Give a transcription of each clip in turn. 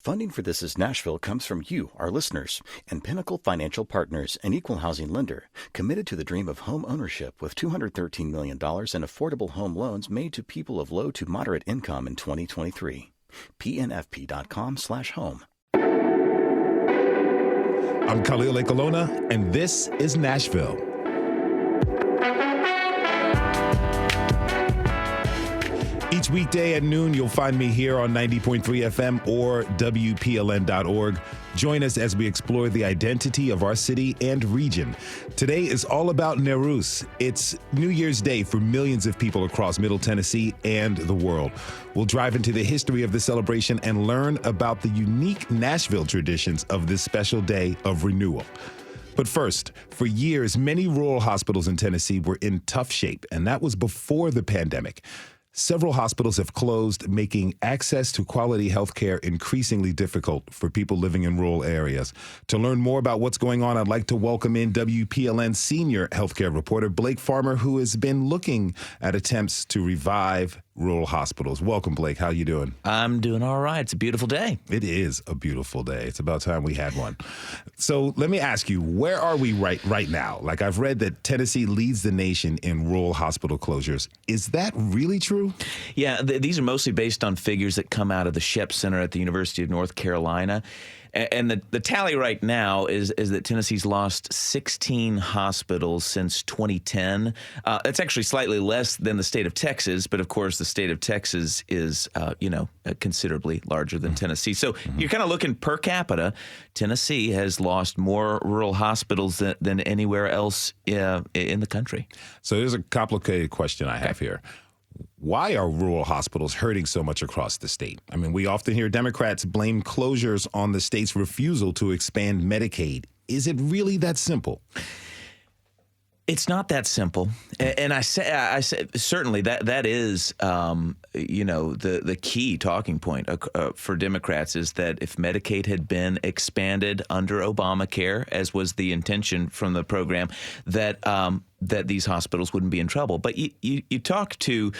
Funding for This Is Nashville comes from you, our listeners, and Pinnacle Financial Partners, an equal housing lender, committed to the dream of home ownership with $213 million in affordable home loans made to people of low to moderate income in 2023. PNFP.com/home. I'm Khalil Ekalona, and this is Nashville. Each weekday at noon, you'll find me here on 90.3 FM or WPLN.org. Join us as we explore the identity of our city and region. Today is all about Newroz. It's New Year's Day for millions of people across Middle Tennessee and the world. We'll drive into the history of the celebration and learn about the unique Nashville traditions of this special day of renewal. But first, for years, many rural hospitals in Tennessee were in tough shape, and that was before the pandemic. Several hospitals have closed, making access to quality health care increasingly difficult for people living in rural areas. To learn more about what's going on, I'd like to welcome in WPLN senior healthcare reporter Blake Farmer, who has been looking at attempts to revive rural hospitals. Welcome, Blake. How you doing? I'm doing all right. It's a beautiful day. It is a beautiful day. It's about time we had one. So let me ask you, where are we right now? Like, I've read that Tennessee leads the nation in rural hospital closures. Is that really true? Yeah, these are mostly based on figures that come out of the Shep Center at the University of North Carolina. And the tally right now is that Tennessee's lost 16 hospitals since 2010. It's actually slightly less than the state of Texas, but of course the state of Texas is, considerably larger than Tennessee. So you're kind of looking per capita. Tennessee has lost more rural hospitals than anywhere else in the country. So there's a complicated question I have here. Why are rural hospitals hurting so much across the state? I mean, we often hear Democrats blame closures on the state's refusal to expand Medicaid. Is it really that simple? It's not that simple, and I say certainly that is the key talking point for Democrats is that if Medicaid had been expanded under Obamacare, as was the intention from the program, that these hospitals wouldn't be in trouble. But you talk to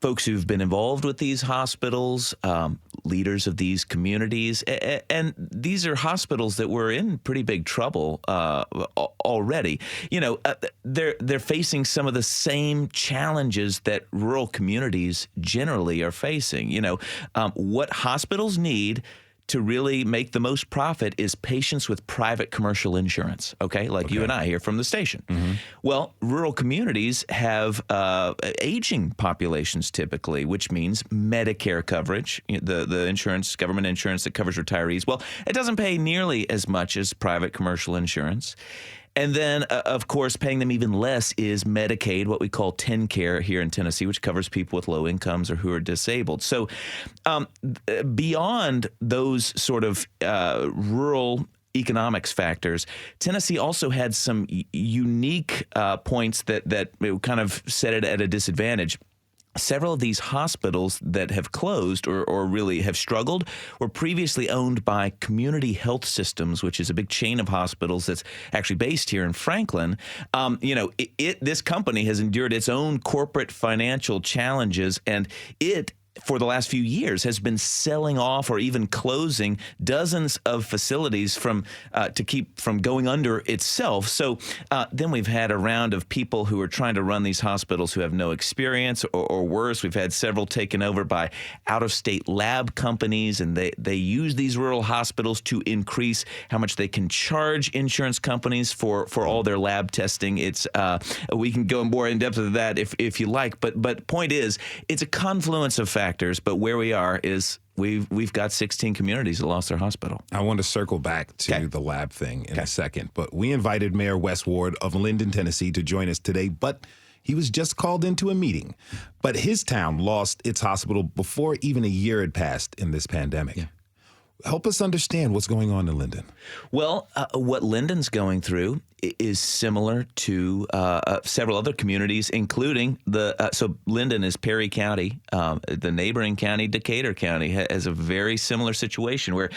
folks who've been involved with these hospitals, leaders of these communities, and these are hospitals that were in pretty big trouble already. They're facing some of the same challenges that rural communities generally are facing. What hospitals need to really make the most profit is patients with private commercial insurance, okay? You and I here from the station. Mm-hmm. Well, rural communities have aging populations typically, which means Medicare coverage, the insurance, government insurance that covers retirees. Well, it doesn't pay nearly as much as private commercial insurance. And then, of course, paying them even less is Medicaid, what we call TennCare here in Tennessee, which covers people with low incomes or who are disabled. So beyond those sort of rural economics factors, Tennessee also had some unique points that kind of set it at a disadvantage. Several of these hospitals that have closed or really have struggled were previously owned by Community Health Systems, which is a big chain of hospitals that's actually based here in Franklin. This company has endured its own corporate financial challenges, and it for the last few years has been selling off or even closing dozens of facilities to keep from going under itself. So then we've had a round of people who are trying to run these hospitals who have no experience, or worse, we've had several taken over by out-of-state lab companies, and they use these rural hospitals to increase how much they can charge insurance companies for all their lab testing. It's we can go more in depth of that if you like, but point is, it's a confluence of factors. But where we are is we've got 16 communities that lost their hospital. I want to circle back to the lab thing in a second, but we invited Mayor Wes Ward of Linden, Tennessee to join us today, but he was just called into a meeting. But his town lost its hospital before even a year had passed in this pandemic. Yeah. Help us understand what's going on in Linden. Well, what Linden's going through is similar to several other communities, including so Linden is Perry County. The neighboring county, Decatur County, has a very similar situation where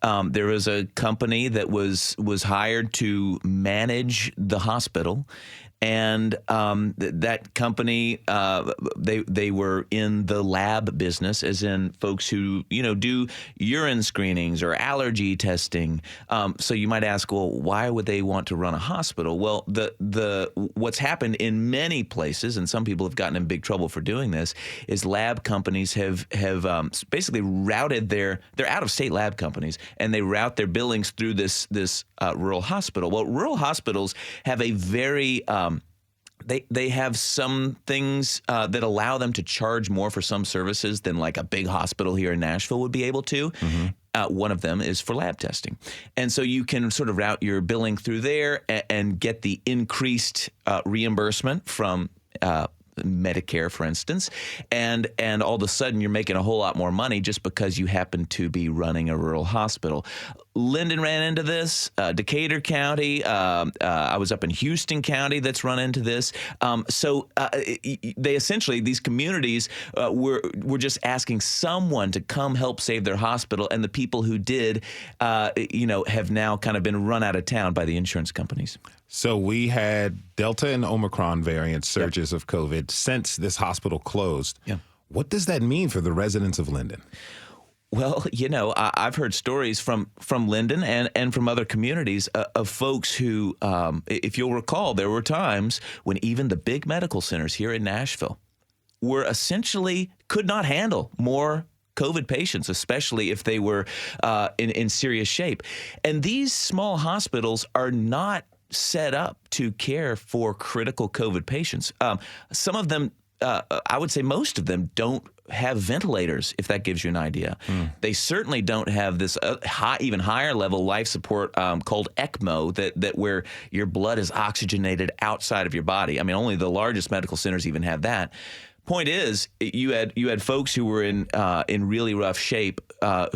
there was a company that was hired to manage the hospital. and that company, they were in the lab business, as in folks who do urine screenings or allergy testing. So you might ask, well, why would they want to run a hospital? Well, what's happened in many places, and some people have gotten in big trouble for doing this, is lab companies have basically routed they're out-of-state lab companies, and they route their billings through this rural hospital. Well, rural hospitals have a very They have some things that allow them to charge more for some services than like a big hospital here in Nashville would be able to. Mm-hmm. One of them is for lab testing. And so you can sort of route your billing through there and get the increased reimbursement from Medicare, for instance, and all of a sudden you're making a whole lot more money just because you happen to be running a rural hospital. Linden ran into this. Decatur County. I was up in Houston County that's run into this. So they essentially, these communities were just asking someone to come help save their hospital, and the people who did, have now kind of been run out of town by the insurance companies. So we had Delta and Omicron variant surges of COVID since this hospital closed. Yeah. What does that mean for the residents of Linden? Well, I've heard stories from Linden and from other communities of folks who, if you'll recall, there were times when even the big medical centers here in Nashville were essentially could not handle more COVID patients, especially if they were in serious shape. And these small hospitals are not set up to care for critical COVID patients. Some of them, I would say most of them, don't have ventilators, if that gives you an idea. They certainly don't have this even higher level life support called ECMO, that where your blood is oxygenated outside of your body. I mean, only the largest medical centers even have that. Point is, you had folks who were in really rough shape,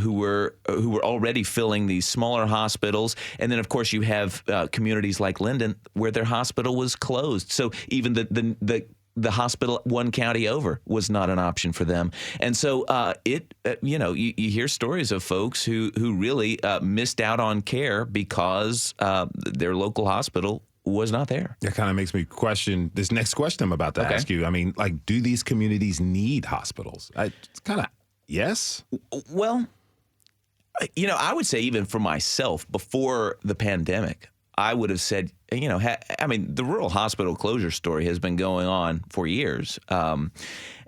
who were already filling these smaller hospitals, and then of course you have communities like Linden where their hospital was closed. So even the hospital one county over was not an option for them, and so you hear stories of folks who really missed out on care because their local hospital was not there. That kind of makes me question this next question I'm about to ask you. I mean, like, do these communities need hospitals? It's kind of yes. Well, I would say even for myself, before the pandemic, I would have said, the rural hospital closure story has been going on for years. And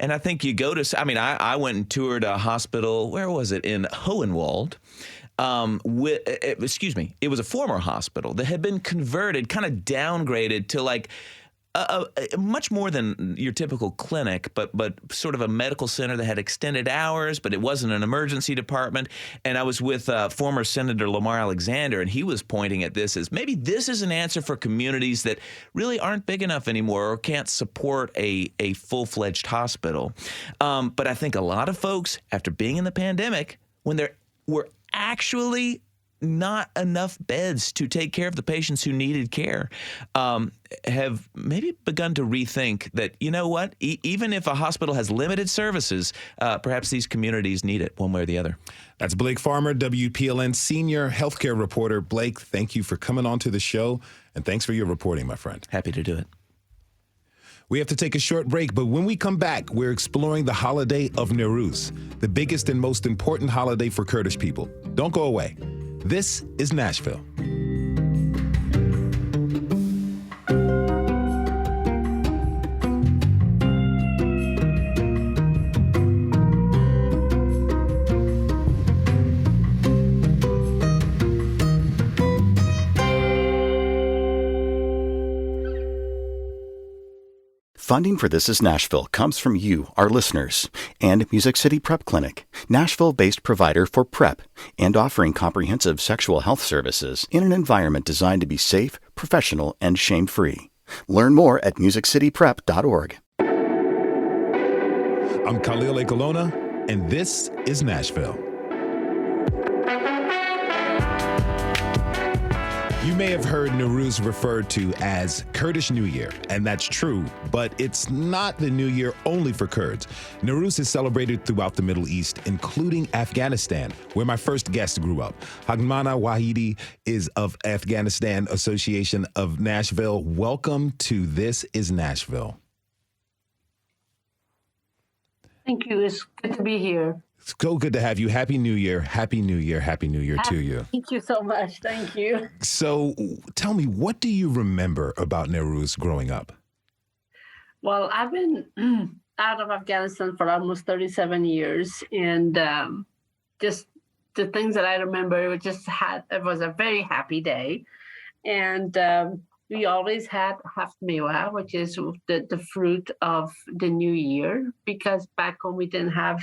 I think you go to, I went and toured a hospital, where was it? In Hohenwald. It was a former hospital that had been converted, kind of downgraded to like much more than your typical clinic, but sort of a medical center that had extended hours, but it wasn't an emergency department. And I was with former Senator Lamar Alexander, and he was pointing at this as maybe this is an answer for communities that really aren't big enough anymore or can't support a full-fledged hospital. But I think a lot of folks, after being in the pandemic, when there were actually not enough beds to take care of the patients who needed care, have maybe begun to rethink that, what, even if a hospital has limited services, perhaps these communities need it one way or the other. That's Blake Farmer, WPLN senior healthcare reporter. Blake, thank you for coming on to the show, and thanks for your reporting, my friend. Happy to do it. We have to take a short break, but when we come back, we're exploring the holiday of Nowruz, the biggest and most important holiday for Kurdish people. Don't go away. This is Nashville. Funding for This is Nashville comes from you, our listeners, and Music City Prep Clinic, Nashville-based provider for PrEP, and offering comprehensive sexual health services in an environment designed to be safe, professional, and shame-free. Learn more at musiccityprep.org. I'm Khalil Ekolona, and this is Nashville. You may have heard Nowruz referred to as Kurdish New Year, and that's true, but it's not the New Year only for Kurds. Nowruz is celebrated throughout the Middle East, including Afghanistan, where my first guest grew up. Hangama Wahidi is of Afghanistan Association of Nashville. Welcome to This is Nashville. Thank you. It's good to be here. It's so good to have you. Happy New Year. Happy New Year. Happy New Year to you. Thank you so much. Thank you. So tell me, what do you remember about Nowruz growing up? Well, I've been out of Afghanistan for almost 37 years. And just the things that I remember, it was a very happy day. And we always had hafmewa, which is the fruit of the new year, because back home we didn't have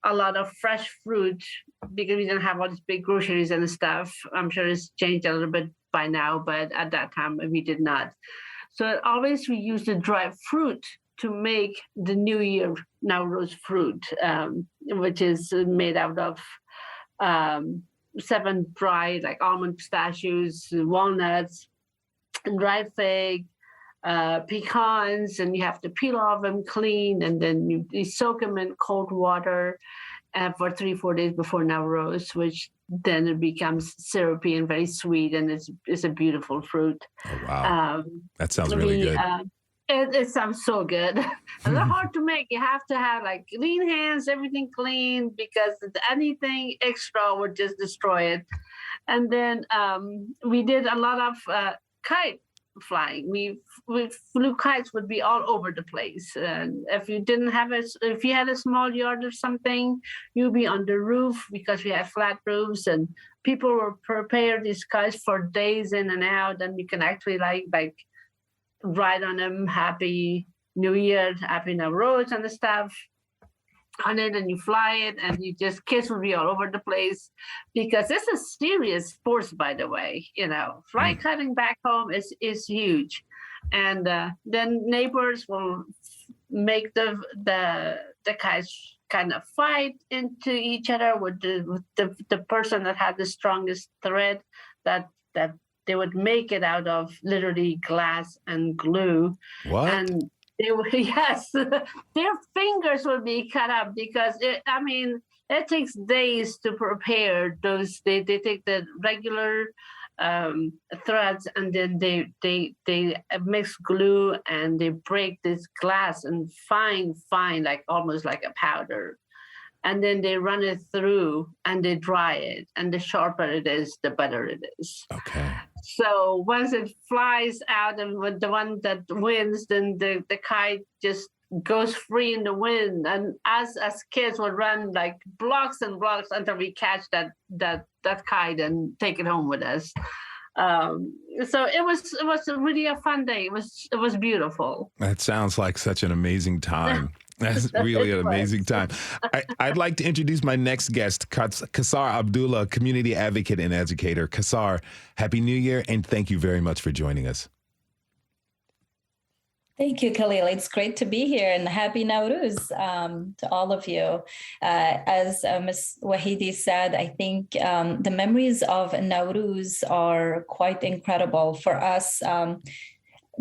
a lot of fresh fruit because we didn't have all these big groceries and stuff. I'm sure it's changed a little bit by now, but at that time we did not. So always we used the dried fruit to make the New Year Nowruz fruit, which is made out of 7 dried, like almond, pistachios, walnuts, and dried fig, pecans, and you have to peel off them clean, and then you soak them in cold water for 3-4 days before Nowruz, which then it becomes syrupy and very sweet, and it's a beautiful fruit. Oh, wow. That sounds really good. It sounds so good. And they're hard to make. You have to have like clean hands, everything clean, because anything extra would just destroy it. And then we did a lot of kite flying. We flew kites, would be all over the place. And if you if you had a small yard or something, you'd be on the roof because we had flat roofs, and people were prepared these kites for days in and out. And you can actually like ride on them, Happy New Year, Happy Nowruz and the stuff on it, and you fly it, and kids will be all over the place because it's a serious sport, by the way. Fly cutting back home is huge. And then neighbors will make the kites kind of fight into each other with the person that had the strongest thread that they would make it out of literally glass and glue. What? And yes, their fingers would be cut up because it takes days to prepare those. They take the regular threads, and then they mix glue, and they break this glass and fine, like almost like a powder. And then they run it through and they dry it. And the sharper it is, the better it is. Okay. So once it flies out, and with the one that wins, then the kite just goes free in the wind. And as kids would run like blocks and blocks until we catch that kite and take it home with us. So it was really a fun day. It was beautiful. That sounds like such an amazing time. That's really an amazing time. I'd like to introduce my next guest, Kasar Abdulla, community advocate and educator. Kasar, Happy New Year, and thank you very much for joining us. Thank you, Khalil. It's great to be here, and Happy Nowruz to all of you. As Ms. Wahidi said, I think the memories of Nowruz are quite incredible for us.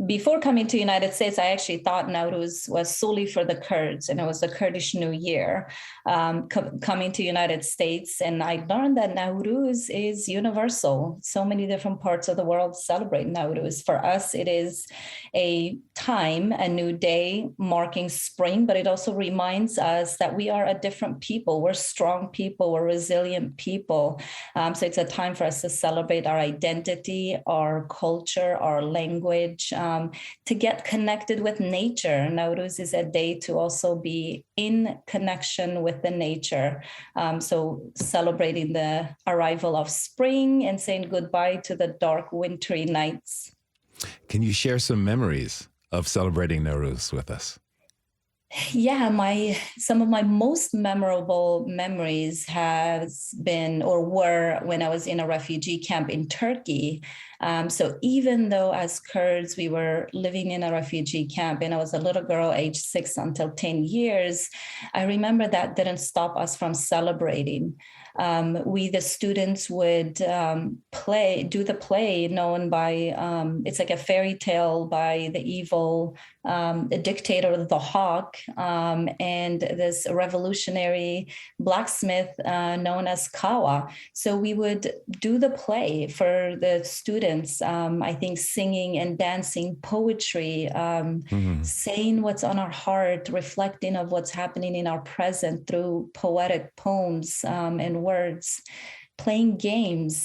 Before coming to the United States, I actually thought Nowruz was solely for the Kurds, and it was the Kurdish New Year. Coming to the United States, and I learned that Nowruz is universal. So many different parts of the world celebrate Nowruz. For us, it is a time, a new day, marking spring, but it also reminds us that we are a different people. We're strong people. We're resilient people. So it's a time for us to celebrate our identity, our culture, our language, to get connected with nature. Nowruz is a day to also be in connection with the nature. So celebrating the arrival of spring and saying goodbye to the dark, wintry nights. Can you share some memories of celebrating Nowruz with us? Yeah, some of my most memorable memories has been or were when I was in a refugee camp in Turkey. So even though as Kurds, we were living in a refugee camp and I was a little girl, age 6 until 10 years, I remember that didn't stop us from celebrating. We, the students, would do the play known by, it's like a fairy tale by the evil dictator, the Hawk, and this revolutionary blacksmith known as Kawa. So we would do the play for the students, I think singing and dancing, poetry, saying what's on our heart, reflecting of what's happening in our present through poetic poems and words, playing games,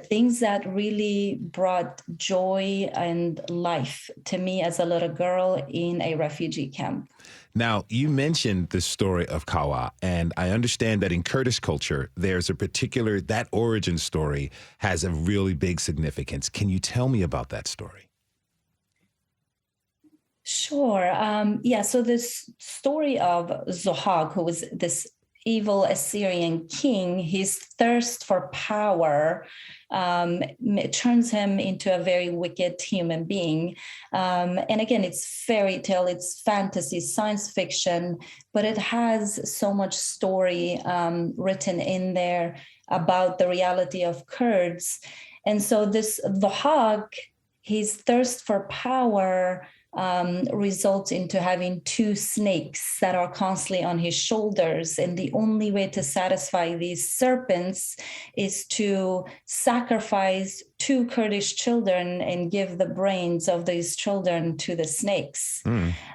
things that really brought joy and life to me as a little girl in a refugee camp. Now, you mentioned the story of Kawa, and I understand that in Kurdish culture, there's a particular, that origin story has a really big significance. Can you tell me about that story? Sure. So this story of Zohag, who was this evil Assyrian king, his thirst for power turns him into a very wicked human being. And again, it's fairy tale, it's fantasy, science fiction, but it has so much story written in there about the reality of Kurds. And so this Zohag, his thirst for power results into having 2 snakes that are constantly on his shoulders. And the only way to satisfy these serpents is to sacrifice 2 Kurdish children and give the brains of these children to the snakes.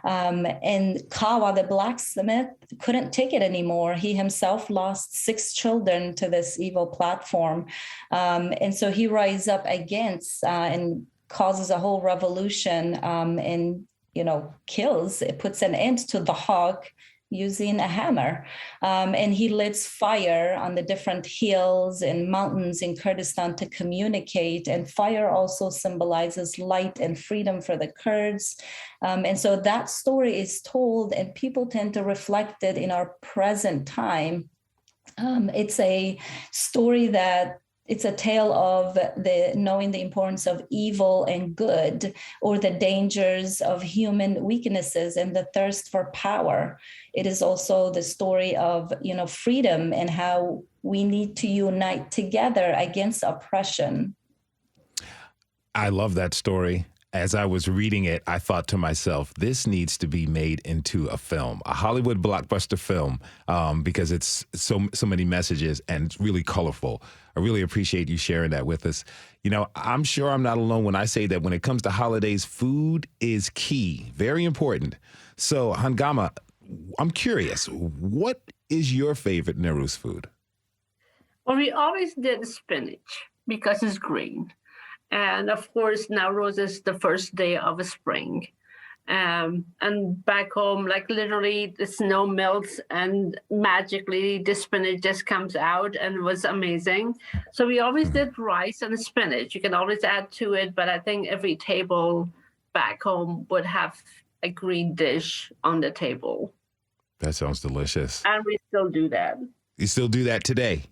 And Kawa, the blacksmith, couldn't take it anymore. He himself lost 6 children to this evil platform. And so he rises up against and causes a whole revolution and, kills, it puts an end to the hawk using a hammer. And he lights fire on the different hills and mountains in Kurdistan to communicate. And fire also symbolizes light and freedom for the Kurds. And so that story is told and people tend to reflect it in our present time. It's a story that it's a tale of knowing the importance of evil and good, or the dangers of human weaknesses and the thirst for power. It is also the story of, freedom and how we need to unite together against oppression. I love that story. As I was reading it, I thought to myself, this needs to be made into a film, a Hollywood blockbuster film, because it's so many messages and it's really colorful. I really appreciate you sharing that with us. I'm sure I'm not alone when I say that when it comes to holidays, food is key, very important. So, Hangama, I'm curious, what is your favorite Nowruz food? Well, we always did spinach because it's green. And of course, Nowruz is the first day of spring. And back home, like literally the snow melts and magically the spinach just comes out, and it was amazing. So we always did rice and spinach. You can always add to it, but I think every table back home would have a green dish on the table. That sounds delicious. And we still do that. You still do that today?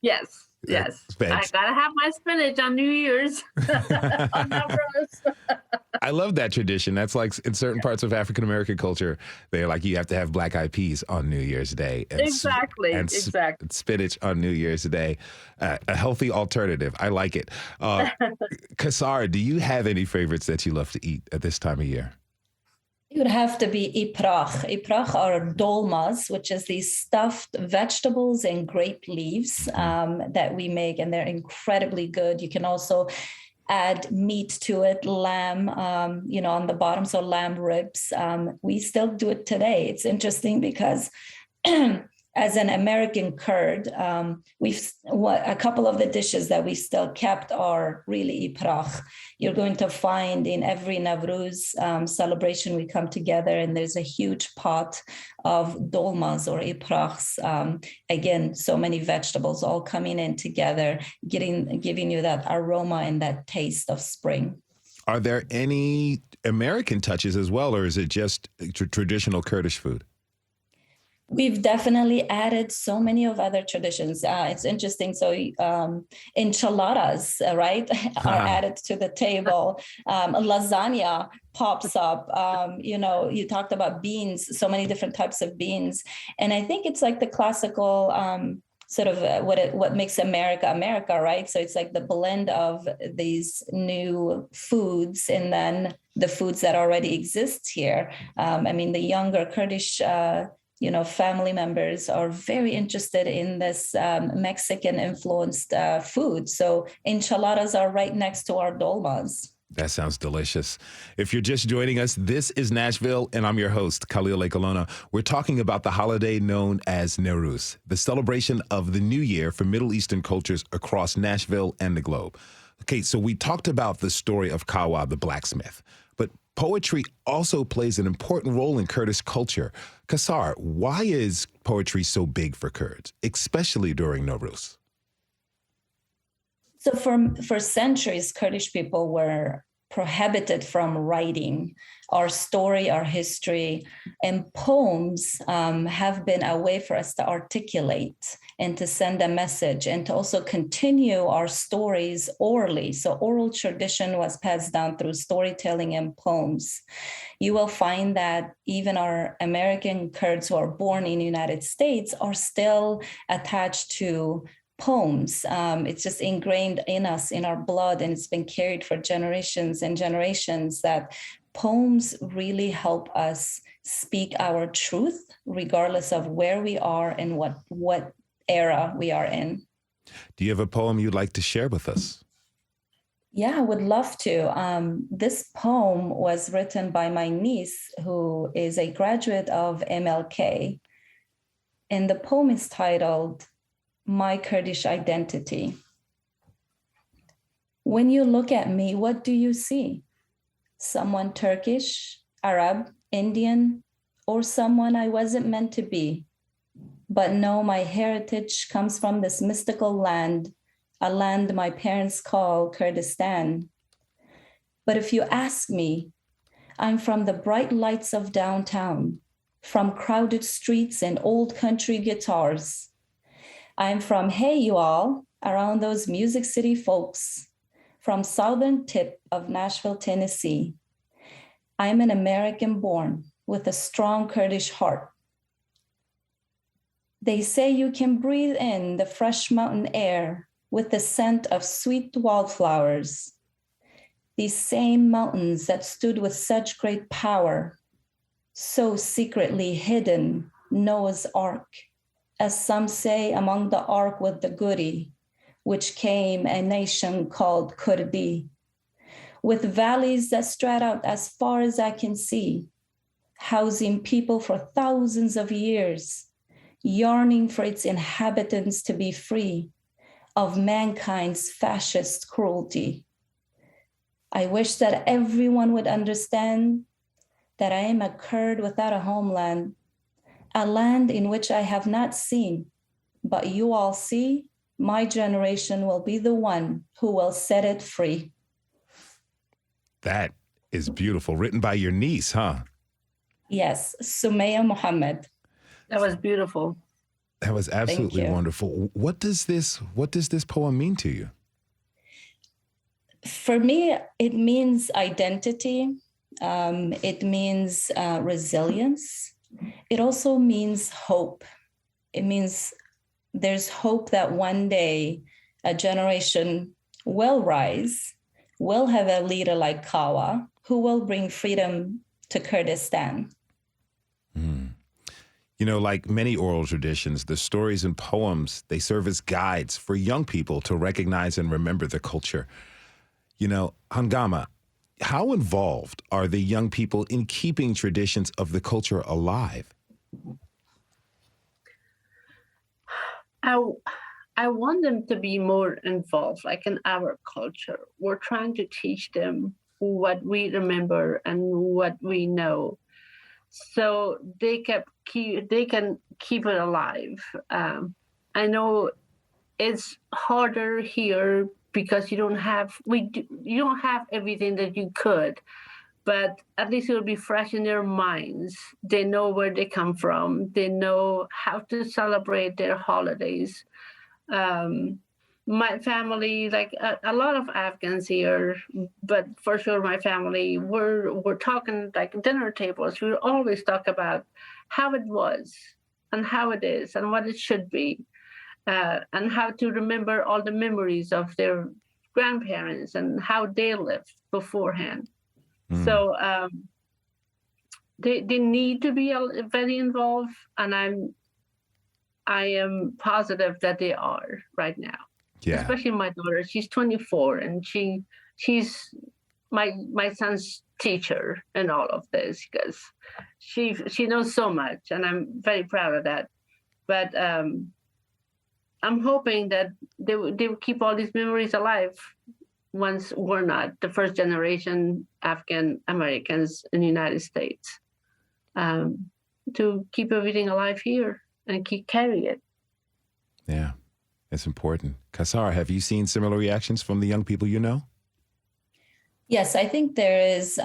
Yes. Yes, I gotta have my spinach on New Year's. On Nowruz. I love that tradition. That's like in certain parts of African American culture, they're like, you have to have black eyed peas on New Year's Day. And exactly. Spinach on New Year's Day. A healthy alternative. I like it. Kasar, do you have any favorites that you love to eat at this time of year? It would have to be iprach. Iprach are dolmas, which is these stuffed vegetables and grape leaves that we make, and they're incredibly good. You can also add meat to it, lamb, on the bottom, so lamb ribs. We still do it today. It's interesting because as an American Kurd, a couple of the dishes that we still kept are really iprach. You're going to find in every Nowruz celebration we come together, and there's a huge pot of dolmas or iprachs. Again, so many vegetables all coming in together, giving you that aroma and that taste of spring. Are there any American touches as well, or is it just traditional Kurdish food? We've definitely added so many of other traditions. It's interesting. So enchiladas, right, are added to the table. Lasagna pops up. You talked about beans, so many different types of beans. And I think it's like the classical sort of what makes America, America, right? So it's like the blend of these new foods and then the foods that already exist here. The younger Kurdish family members are very interested in this Mexican-influenced food. So enchiladas are right next to our dolmas. That sounds delicious. If you're just joining us, this is Nashville, and I'm your host, Khalil Ekolona. We're talking about the holiday known as Nowruz, the celebration of the New Year for Middle Eastern cultures across Nashville and the globe. Okay, so we talked about the story of Kawa, the blacksmith, but poetry also plays an important role in Kurdish culture. Kasar, why is poetry so big for Kurds, especially during Nowruz? So for centuries, Kurdish people were prohibited from writing our story, our history, and poems have been a way for us to articulate and to send a message and to also continue our stories orally. So oral tradition was passed down through storytelling and poems. You will find that even our American Kurds who are born in the United States are still attached to poems. It's just ingrained in us, in our blood, and it's been carried for generations and generations that poems really help us speak our truth, regardless of where we are and what era we are in. Do you have a poem you'd like to share with us? Yeah, I would love to. This poem was written by my niece, who is a graduate of MLK. And the poem is titled, My Kurdish Identity. When you look at me, what do you see? Someone Turkish, Arab, Indian, or someone I wasn't meant to be. But no, my heritage comes from this mystical land, a land my parents call Kurdistan. But if you ask me, I'm from the bright lights of downtown, from crowded streets and old country guitars. I'm from Hey You All, around those Music City folks, from southern tip of Nashville, Tennessee. I'm an American born with a strong Kurdish heart. They say you can breathe in the fresh mountain air with the scent of sweet wildflowers. These same mountains that stood with such great power, so secretly hidden Noah's Ark, as some say among the ark with the goody, which came a nation called Kurdi, with valleys that stretch out as far as I can see, housing people for thousands of years, yearning for its inhabitants to be free of mankind's fascist cruelty. I wish that everyone would understand that I am a Kurd without a homeland, a land in which I have not seen, but you all see, my generation will be the one who will set it free. That is beautiful. Written by your niece, huh? Yes, Sumaya Muhammad. That was beautiful. That was absolutely wonderful. What does this poem mean to you? For me, it means identity. It means resilience. It also means hope. It means there's hope that one day a generation will rise, will have a leader like Kawa, who will bring freedom to Kurdistan. You know, like many oral traditions, the stories and poems, they serve as guides for young people to recognize and remember the culture. You know, Hangama, how involved are the young people in keeping traditions of the culture alive? I want them to be more involved, like in our culture. We're trying to teach them what we remember and what we know, so they can keep it alive. I know it's harder here because you don't have everything that you could, but at least it will be fresh in their minds. They know where they come from. They know how to celebrate their holidays. My family, like a lot of Afghans here, but for sure my family, we're talking like dinner tables. We always talk about how it was and how it is and what it should be, and how to remember all the memories of their grandparents and how they lived beforehand. So they need to be very involved, and I am positive that they are right now. Yeah. Especially my daughter. She's 24, and she's my son's teacher in all of this, because she knows so much, and I'm very proud of that. But I'm hoping that they will keep all these memories alive once we're not the first generation Afghan Americans in the United States, to keep everything alive here and keep carrying it. Yeah, it's important. Kasar, have you seen similar reactions from the young people you know? Yes, I think there is.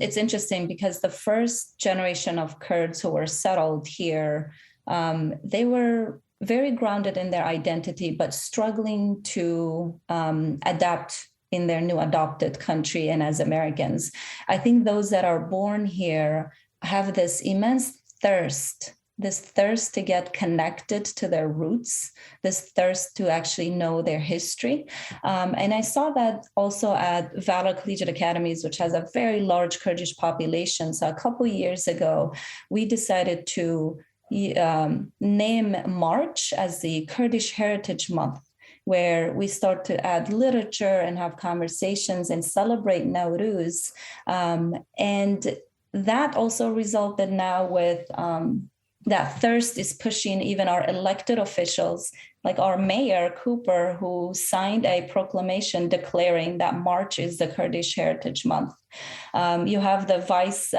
It's interesting because the first generation of Kurds who were settled here, they were very grounded in their identity, but struggling to adapt in their new adopted country and as Americans. I think those that are born here have this immense thirst to get connected to their roots, this thirst to actually know their history. And I saw that also at Valor Collegiate Academies, which has a very large Kurdish population. So a couple of years ago, we decided to name March as the Kurdish Heritage Month, where we start to add literature and have conversations and celebrate Nowruz. And that also resulted now with that thirst is pushing even our elected officials, like our mayor, Cooper, who signed a proclamation declaring that March is the Kurdish Heritage Month. You have the vice,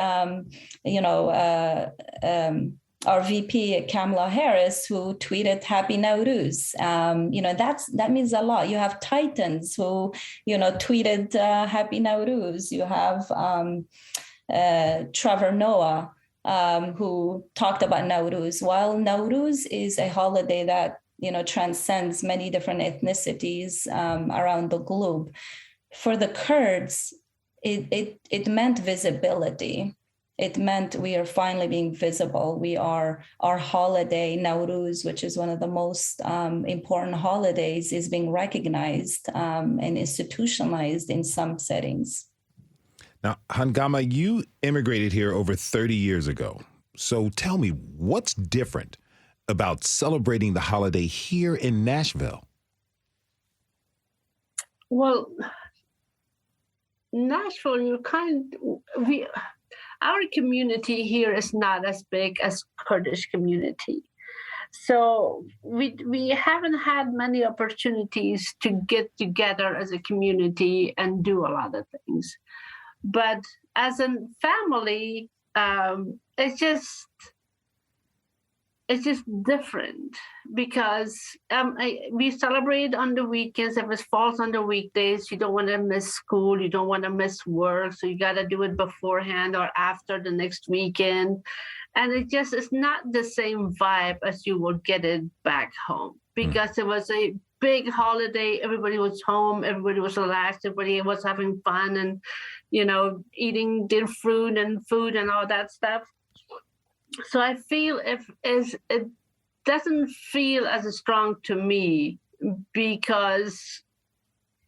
our VP, Kamala Harris, who tweeted Happy Nowruz. That means a lot. You have Titans who, tweeted Happy Nowruz. You have Trevor Noah, who talked about Nowruz. While Nowruz is a holiday that, transcends many different ethnicities around the globe, for the Kurds, it meant visibility. It meant we are finally being visible. Our holiday, Nowruz, which is one of the most important holidays, is being recognized and institutionalized in some settings. Now, Hangama, you immigrated here over 30 years ago. So tell me, what's different about celebrating the holiday here in Nashville? Well, Nashville, our community here is not as big as Kurdish community. So we haven't had many opportunities to get together as a community and do a lot of things. But as a family, it's just different because we celebrate on the weekends. If it falls on the weekdays, you don't want to miss school, you don't want to miss work, so you got to do it beforehand or after the next weekend. And it's not the same vibe as you will get it back home, because it was a big holiday. Everybody was home, everybody was relaxed, everybody was having fun and, eating their fruit and food and all that stuff. So I feel it doesn't feel as strong to me because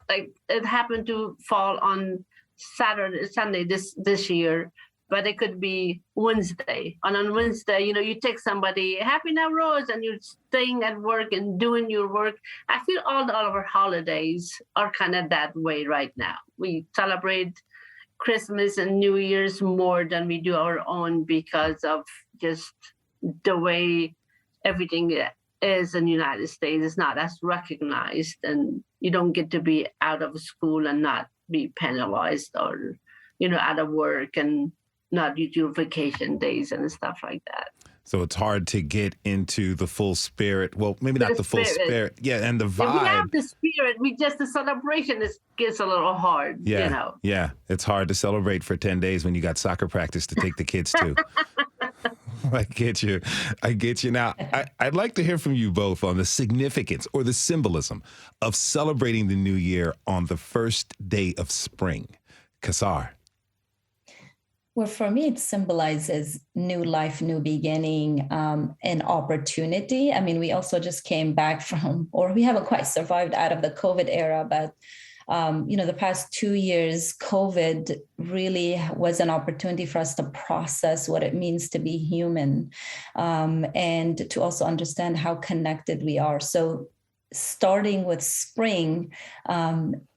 it happened to fall on Sunday this year, but it could be Wednesday. And on Wednesday, you take somebody, Happy Nowruz, and you're staying at work and doing your work. I feel all of our holidays are kind of that way right now. We celebrate Christmas and New Year's more than we do our own because of just the way everything is in the United States. It's not as recognized, and you don't get to be out of school and not be penalized, or, out of work and not use your vacation days and stuff like that. So it's hard to get into the full spirit. Well, maybe not the full spirit. Yeah, and the vibe. If we have the spirit, the celebration gets a little hard, Yeah, yeah. It's hard to celebrate for 10 days when you got soccer practice to take the kids to. I get you. Now, I'd like to hear from you both on the significance or the symbolism of celebrating the new year on the first day of spring. Kasar. Well, for me, it symbolizes new life, new beginning, and opportunity. I mean, we also just came back from, or we haven't quite survived out of the COVID era, but the past 2 years, COVID really was an opportunity for us to process what it means to be human, and to also understand how connected we are. So starting with spring,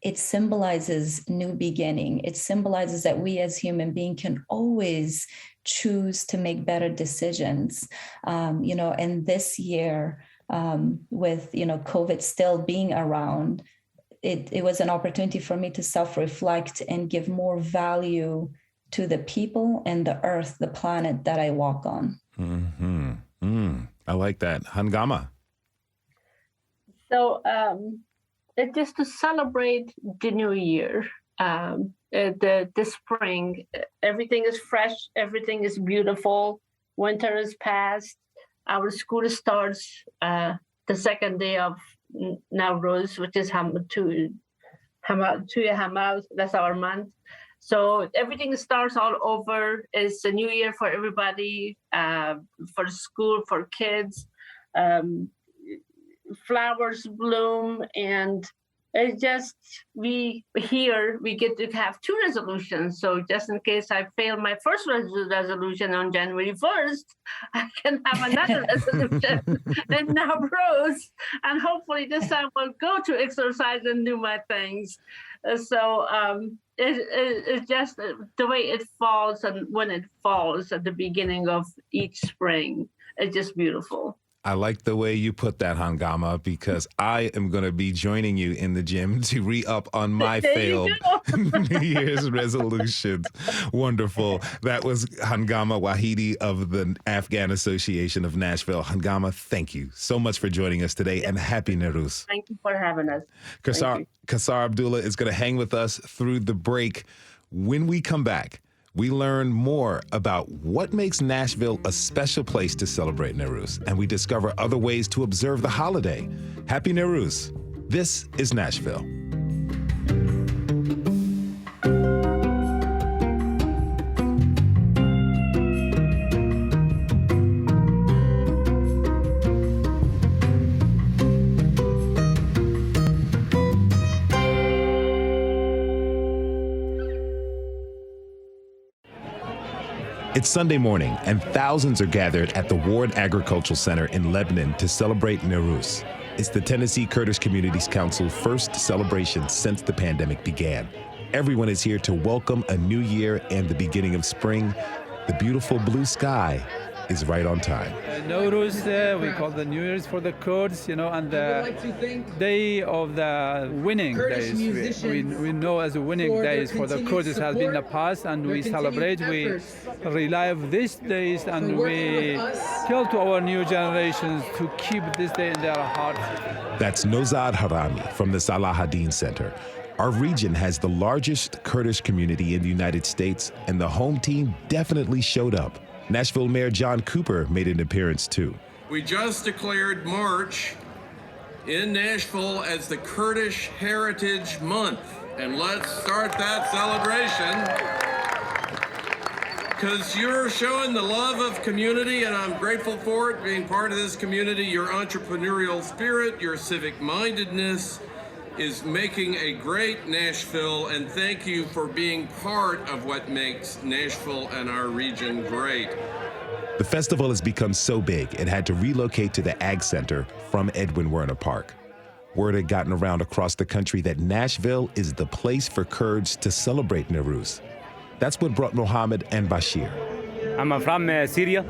it symbolizes new beginning. It symbolizes that we as human beings can always choose to make better decisions. And this year, with COVID still being around, it was an opportunity for me to self-reflect and give more value to the people and the earth, the planet that I walk on. I like that. Hangama. So it's just to celebrate the new year, the spring. Everything is fresh. Everything is beautiful. Winter is past. Our school starts the second day of Nowruz, which is Hangama. That's our month. So everything starts all over. It's a new year for everybody, for school, for kids. Flowers bloom, and it's just we get to have two resolutions. So just in case I fail my first resolution on January 1st, I can have another resolution in Nowruz, and hopefully this time I'll go to exercise and do my things. So it's just the way it falls, and when it falls at the beginning of each spring, it's just beautiful. I like the way you put that, Hangama, because I am going to be joining you in the gym to re-up on my failed New Year's resolutions. Wonderful. That was Hangama Wahidi of the Afghan Association of Nashville. Hangama, thank you so much for joining us today, and happy Nowruz. Thank you for having us. Kasar Abdulla is going to hang with us through the break. When we come back, we learn more about what makes Nashville a special place to celebrate Nowruz, and we discover other ways to observe the holiday. Happy Nowruz. This is Nashville. It's Sunday morning, and thousands are gathered at the Ward Agricultural Center in Lebanon to celebrate Nowruz. It's the Tennessee Kurdish Community Council's first celebration since the pandemic began. Everyone is here to welcome a new year and the beginning of spring. The beautiful blue sky is right on time. Nowruz, we call the New Year's for the Kurds, and the day of the winning days. We know as winning days for the Kurds has been the past, and we celebrate, we relive these days, and we tell to our new generations to keep this day in their hearts. That's Nozad Harami from the Salahuddin Center. Our region has the largest Kurdish community in the United States, and the home team definitely showed up. Nashville Mayor John Cooper made an appearance, too. We just declared March in Nashville as the Kurdish Heritage Month. And let's start that celebration, because you're showing the love of community, and I'm grateful for it, being part of this community. Your entrepreneurial spirit, your civic mindedness is making a great Nashville, and thank you for being part of what makes Nashville and our region great. The festival has become so big, it had to relocate to the Ag Center from Edwin Werner Park. Word had gotten around across the country that Nashville is the place for Kurds to celebrate Nowruz. That's what brought Mohammed and Bashir. I'm from Syria,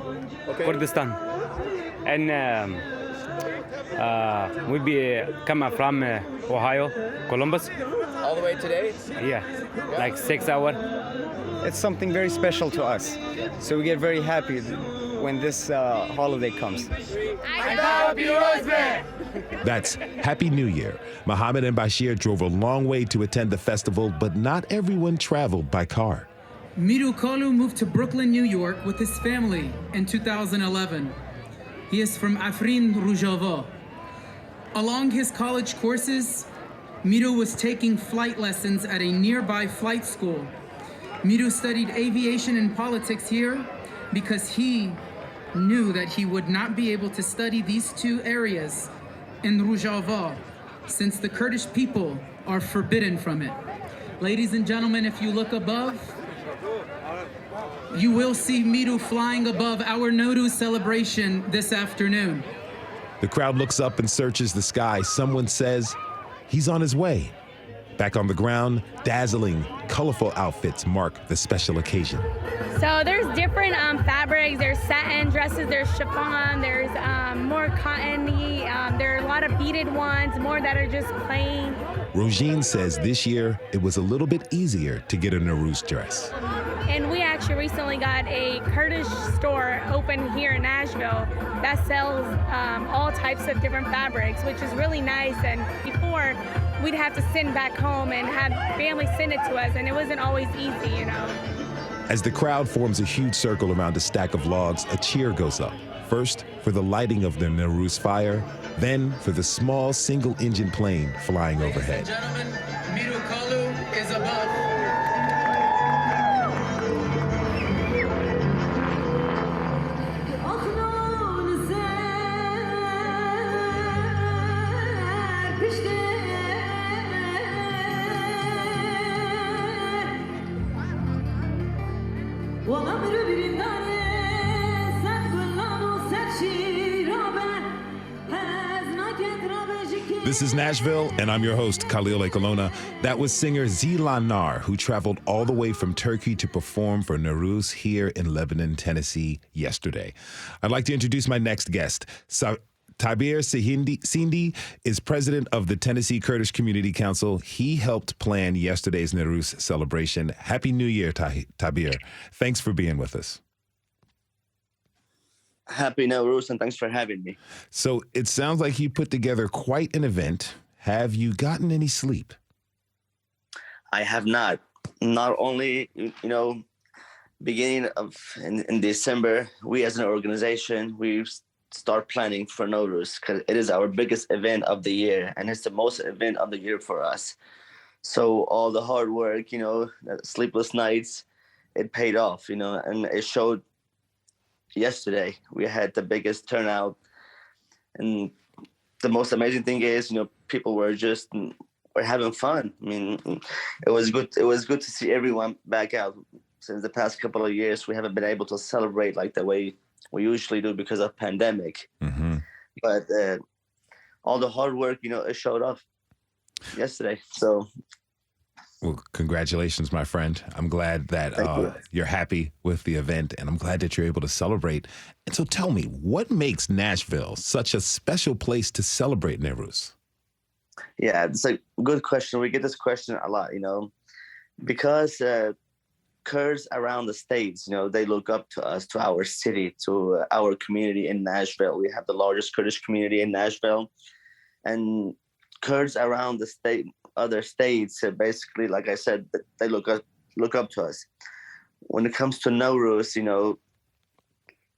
Kurdistan, and we come from Ohio, Columbus. All the way today? Yeah, like 6 hours. It's something very special to us. So we get very happy when this holiday comes. That's Happy New Year. Mohammed and Bashir drove a long way to attend the festival, but not everyone traveled by car. Miru Kalu moved to Brooklyn, New York with his family in 2011. He is from Afrin, Rojava. Along his college courses, Miru was taking flight lessons at a nearby flight school. Miru studied aviation and politics here because he knew that he would not be able to study these two areas in Rojava since the Kurdish people are forbidden from it. Ladies and gentlemen, if you look above, you will see Miru flying above our Nowruz celebration this afternoon. The crowd looks up and searches the sky. Someone says he's on his way. Back on the ground, dazzling, colorful outfits mark the special occasion. So there's different fabrics. There's satin dresses, there's chiffon, there's more cottony, there are a lot of beaded ones, more that are just plain. Rojine says this year it was a little bit easier to get a Nowruz dress. And we actually recently got a Kurdish store open here in Nashville that sells all types of different fabrics, which is really nice. And before, we'd have to send back home and have family send it to us, and it wasn't always easy, you know. As the crowd forms a huge circle around a stack of logs, a cheer goes up. First for the lighting of the Nowruz fire, then for the small single-engine plane flying overhead. Ladies and gentlemen, Miru Kalu is above. This is Nashville, and I'm your host, Khalil Ekolona. That was singer Zilan Nar, who traveled all the way from Turkey to perform for Nowruz here in Lebanon, Tennessee yesterday. I'd like to introduce my next guest. Tabeer Sindi is president of the Tennessee Kurdish Community Council. He helped plan yesterday's Nowruz celebration. Happy New Year, Tabeer. Thanks for being with us. Happy Nowruz, and thanks for having me. So it sounds like you put together quite an event. Have you gotten any sleep? I have not. Not only, beginning of in December, we as an organization, we start planning for Nowruz because it is our biggest event of the year, and it's the most event of the year for us. So all the hard work, sleepless nights, it paid off, and it showed. Yesterday we had the biggest turnout, and the most amazing thing is people were having fun. I mean, it was good to see everyone back out. Since the past couple of years we haven't been able to celebrate like the way we usually do because of pandemic. Mm-hmm. But all the hard work it showed up yesterday. So well, congratulations, my friend. I'm glad that you're happy with the event, and I'm glad that you're able to celebrate. And so tell me, what makes Nashville such a special place to celebrate Nowruz? Yeah, it's a good question. We get this question a lot, because Kurds around the states, they look up to us, to our city, to our community in Nashville. We have the largest Kurdish community in Nashville, and Kurds around the state, other states, basically, like I said, they look up to us. When it comes to Nowruz,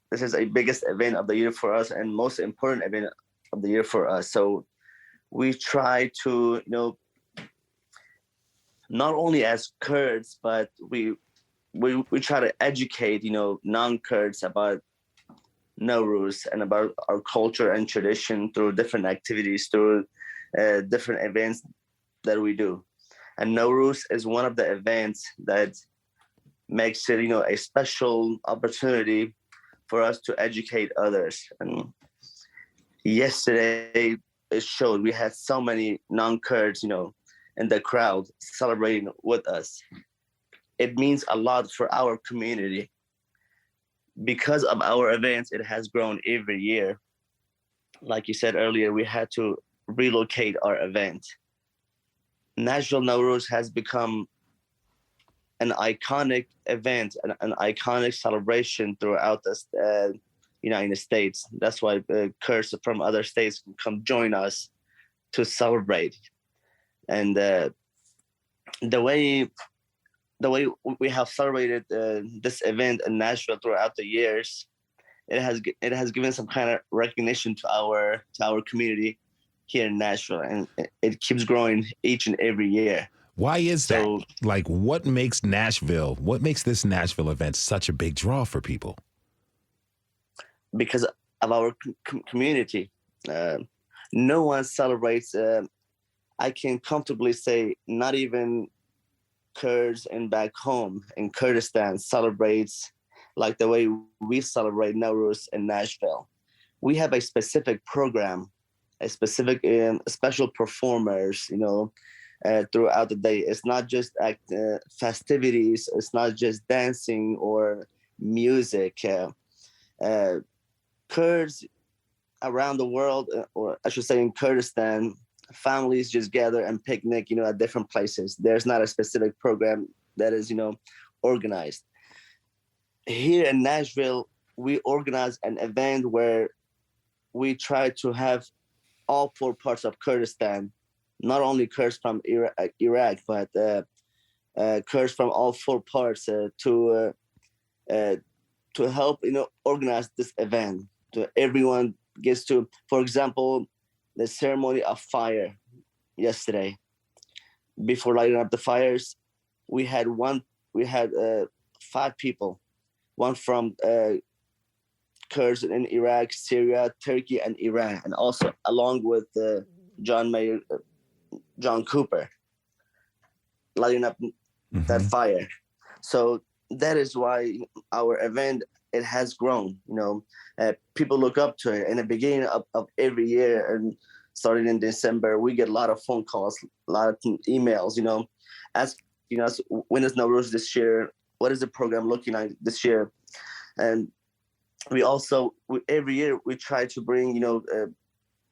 this is a biggest event of the year for us and most important event of the year for us. So we try to, not only as Kurds, but we try to educate, non-Kurds about Nowruz and about our culture and tradition through different activities, through different events that we do. And Nowruz is one of the events that makes it, a special opportunity for us to educate others. And yesterday it showed we had so many non-Kurds, in the crowd celebrating with us. It means a lot for our community. Because of our events, it has grown every year. Like you said earlier, we had to relocate our event. Nashville Nowruz has become an iconic event, an iconic celebration throughout United States. That's why Kurds from other states can come join us to celebrate. And the way we have celebrated this event in Nashville throughout the years, it has given some kind of recognition to our community here in Nashville, and it keeps growing each and every year. Why is that? Like, what makes this Nashville event such a big draw for people? Because of our community. No one celebrates, I can comfortably say, not even Kurds and back home in Kurdistan celebrates like the way we celebrate Nowruz in Nashville. We have a specific program, a specific special performers, throughout the day. It's not just festivities. It's not just dancing or music. Kurds around the world, or I should say in Kurdistan, families just gather and picnic, at different places. There's not a specific program that is, organized. Here in Nashville, we organize an event where we try to have all 4 parts of Kurdistan, not only Kurds from Iraq, but Kurds from all 4 parts to help, organize this event. So everyone gets to, for example, the ceremony of fire yesterday. Before lighting up the fires, we had 5 people, one from Kurds in Iraq, Syria, Turkey, and Iran, and also along with John Cooper, lighting up that fire. So that is why our event, it has grown. People look up to it. In the beginning of every year, and starting in December, we get a lot of phone calls, a lot of emails, asking us, when is Nowruz this year? What is the program looking like this year? And we also, every year, we try to bring,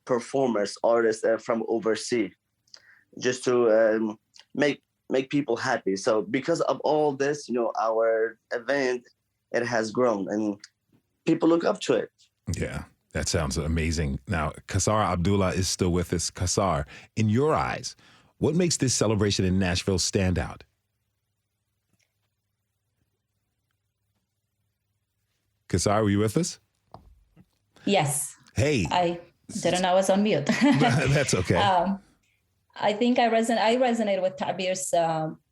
performers, artists from overseas, just to make people happy. So because of all this, our event, it has grown and people look up to it. Yeah, that sounds amazing. Now, Kasar Abdulla is still with us. Kasar, in your eyes, what makes this celebration in Nashville stand out? Kasar, were you with us? Yes. Hey. I didn't know I was on mute. That's okay. I think I resonated with Tabeer's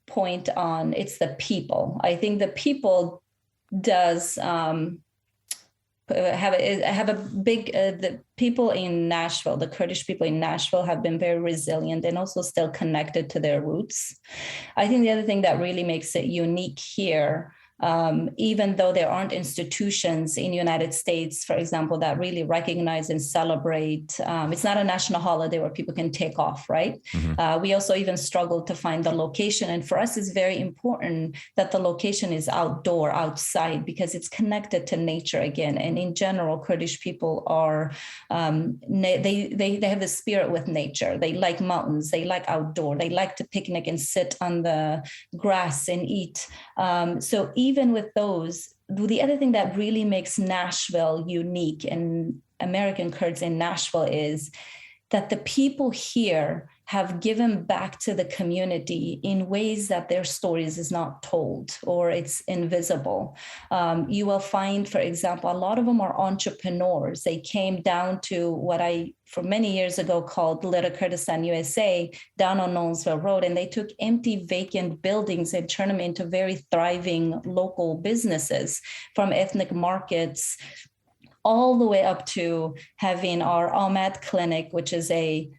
point on it's the people. I think the people does have a big, the people in Nashville, the Kurdish people in Nashville have been very resilient and also still connected to their roots. I think the other thing that really makes it unique here, even though there aren't institutions in the United States, for example, that really recognize and celebrate. It's not a national holiday where people can take off, right? Mm-hmm. We also even struggle to find the location. And for us, it's very important that the location is outdoor, outside, because it's connected to nature again. And in general, Kurdish people are, they have the spirit with nature. They like mountains. They like outdoor. They like to picnic and sit on the grass and eat. So even with those, the other thing that really makes Nashville unique and American Kurds in Nashville is that the people here have given back to the community in ways that their stories is not told or it's invisible. You will find, for example, a lot of them are entrepreneurs. They came down to what I, for many years ago, called Little Kurdistan, USA, down on Knowlesville Road, and they took empty, vacant buildings and turned them into very thriving local businesses, from ethnic markets all the way up to having our Ahmad Clinic, which is a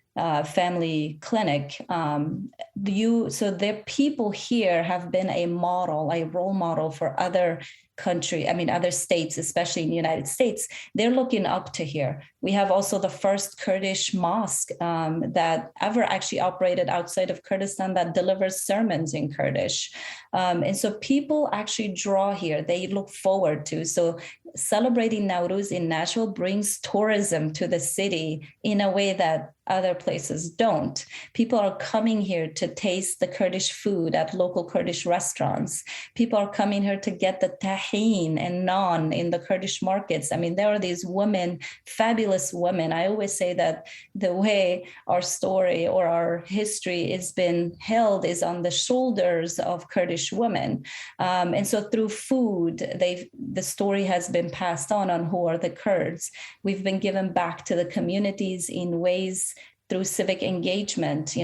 family clinic. So their people here have been a model, a role model for other other states, especially in the United States. They're looking up to here. We have also the first Kurdish mosque that ever actually operated outside of Kurdistan that delivers sermons in Kurdish. And so people actually draw here. They look forward to. So celebrating Nowruz in Nashville brings tourism to the city in a way that other places don't. People are coming here to taste the Kurdish food at local Kurdish restaurants. People are coming here to get the tahine and naan in the Kurdish markets. I mean, there are these women, fabulous women. I always say that the way our story or our history has been held is on the shoulders of Kurdish women. And so through food, the story has been passed on who are the Kurds. We've been given back to the communities in ways through civic engagement,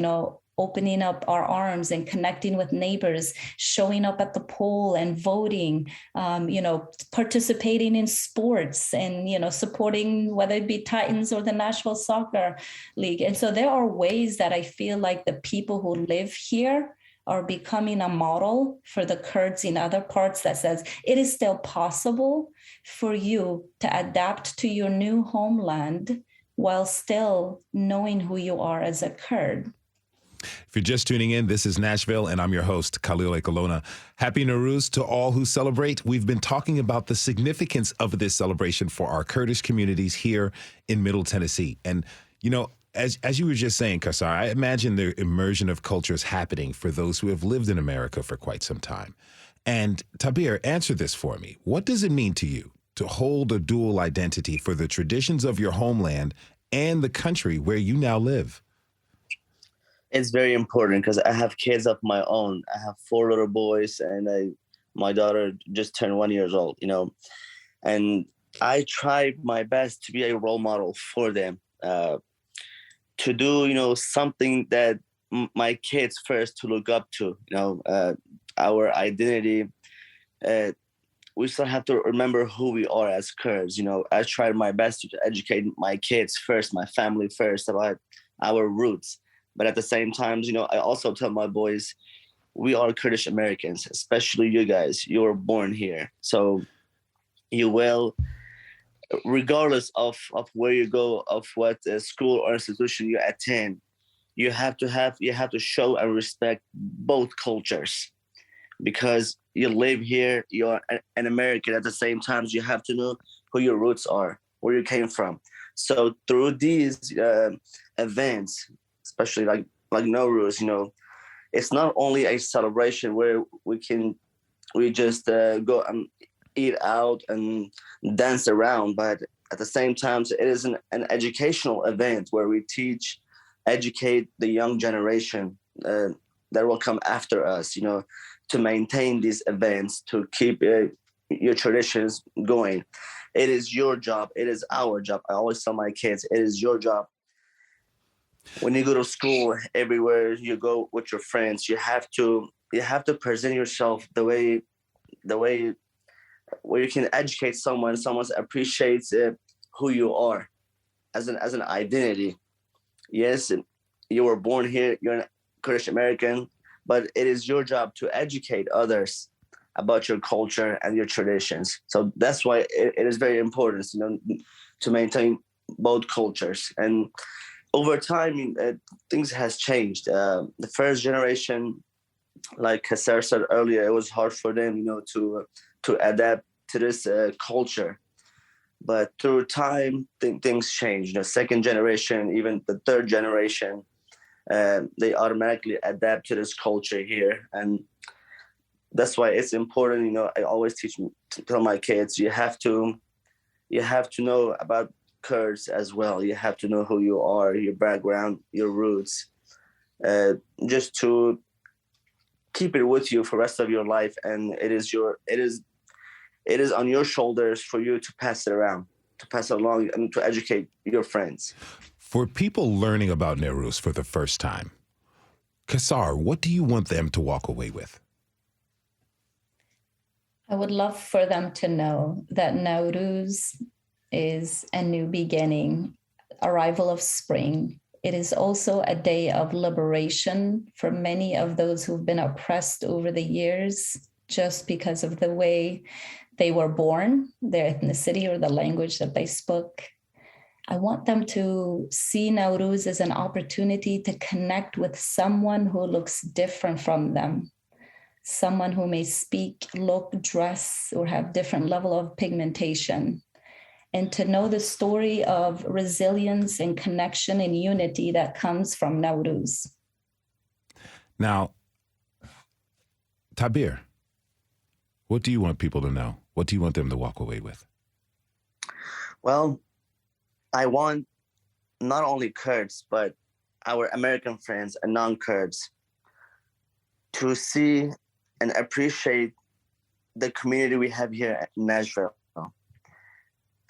opening up our arms and connecting with neighbors, showing up at the poll and voting, participating in sports and, supporting whether it be Titans or the Nashville Soccer League. And so there are ways that I feel like the people who live here are becoming a model for the Kurds in other parts that says it is still possible for you to adapt to your new homeland while still knowing who you are as a Kurd. If you're just tuning in, this is Nashville, and I'm your host, Khalil Ekolona. Happy Nowruz to all who celebrate. We've been talking about the significance of this celebration for our Kurdish communities here in Middle Tennessee. And, as you were just saying, Kasar, I imagine the immersion of culture is happening for those who have lived in America for quite some time. And Tabeer, answer this for me. What does it mean to you to hold a dual identity for the traditions of your homeland and the country where you now live? It's very important because I have kids of my own. I have 4 little boys, and my daughter just turned 1 year old, and I try my best to be a role model for them, to do, something that my kids first to look up to, our identity. We still have to remember who we are as Kurds. I tried my best to educate my kids first, my family first, about our roots. But at the same time, I also tell my boys, we are Kurdish Americans, especially you guys. You were born here. So you will, regardless of where you go, of what school or institution you attend, you have to show and respect both cultures, because you live here, you're an American. At the same time, you have to know who your roots are, where you came from. So through these events, especially like Nowruz, it's not only a celebration where we just go and eat out and dance around, but at the same time, it is an educational event where we educate the young generation that will come after us, to maintain these events, to keep your traditions going. It is your job. It is our job. I always tell my kids, it is your job. When you go to school, everywhere you go with your friends, you have to present yourself the way where you can educate someone appreciates who you are as an identity. Yes, you were born here, you're a Kurdish American, but it is your job to educate others about your culture and your traditions. So that's why it is very important, to maintain both cultures. And over time, things has changed. The first generation, like Kasar said earlier, it was hard for them, to adapt to this culture. But through time, things change. Second generation, even the third generation, they automatically adapt to this culture here. And that's why it's important, I always tell my kids, you have to know about Kurds as well. You have to know who you are, your background, your roots, just to keep it with you for the rest of your life. And it is on your shoulders for you to pass it around, to pass it along, and to educate your friends. For people learning about Nowruz for the first time, Kasar, what do you want them to walk away with? I would love for them to know that Nowruz is a new beginning, arrival of spring. It is also a day of liberation for many of those who've been oppressed over the years just because of the way they were born, their ethnicity, or the language that they spoke. I want them to see Nowruz as an opportunity to connect with someone who looks different from them, someone who may speak, look, dress, or have different level of pigmentation, and to know the story of resilience and connection and unity that comes from Nowruz. Now, Tabeer, What do you want people to know? What do you want them to walk away with? Well, I want not only Kurds, but our American friends and non-Kurds to see and appreciate the community we have here in Nashville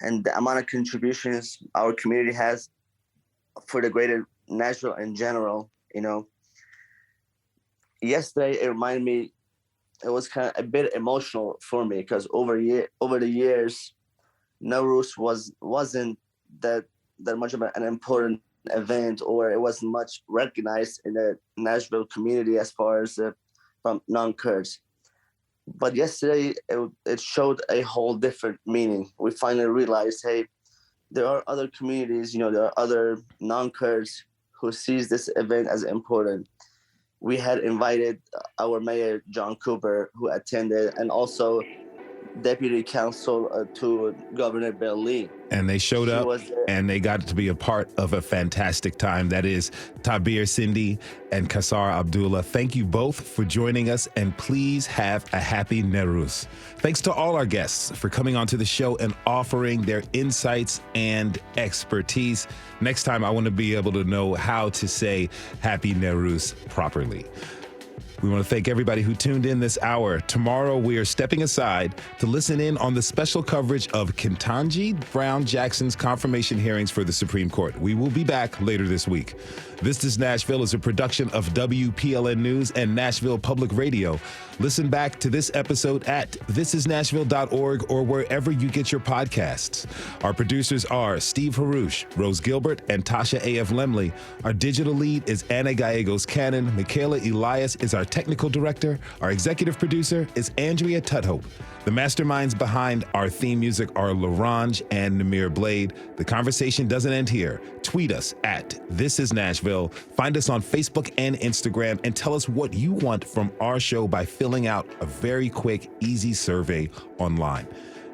and the amount of contributions our community has for the greater Nashville in general. You know, yesterday it reminded me, it was kind of a bit emotional for me because over the years, Nowruz wasn't that much of an important event, or it wasn't much recognized in the Nashville community as far as from non-Kurds. But yesterday, it showed a whole different meaning. We finally realized, hey, there are other communities, you know, there are other non-Kurds who sees this event as important. We had invited our mayor, John Cooper, who attended, and also deputy counsel to Governor Bill Lee. And they showed up and they got to be a part of a fantastic time. That is Tabeer Sindi and Kasar Abdulla. Thank you both for joining us, and please have a happy Nowruz. Thanks to all our guests for coming onto the show and offering their insights and expertise. Next time, I want to be able to know how to say happy Nowruz properly. We want to thank everybody who tuned in this hour. Tomorrow, we are stepping aside to listen in on the special coverage of Ketanji Brown Jackson's confirmation hearings for the Supreme Court. We will be back later this week. This is Nashville is a production of WPLN News and Nashville Public Radio. Listen back to this episode at thisisnashville.org or wherever you get your podcasts. Our producers are Steve Harouche, Rose Gilbert, and Tasha A.F. Lemley. Our digital lead is Anna Gallegos Cannon. Michaela Elias is our technical director. Our executive producer is Andrea Tudhope. The masterminds behind our theme music are LaRange and Namir Blade. The conversation doesn't end here. Tweet us at This Is Nashville. Find us on Facebook and Instagram, and tell us what you want from our show by filling out a very quick, easy survey online.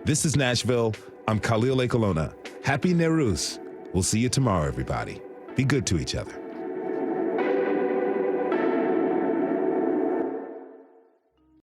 This is Nashville. I'm Khalil Ekalona. Happy Nowruz. We'll see you tomorrow, everybody. Be good to each other.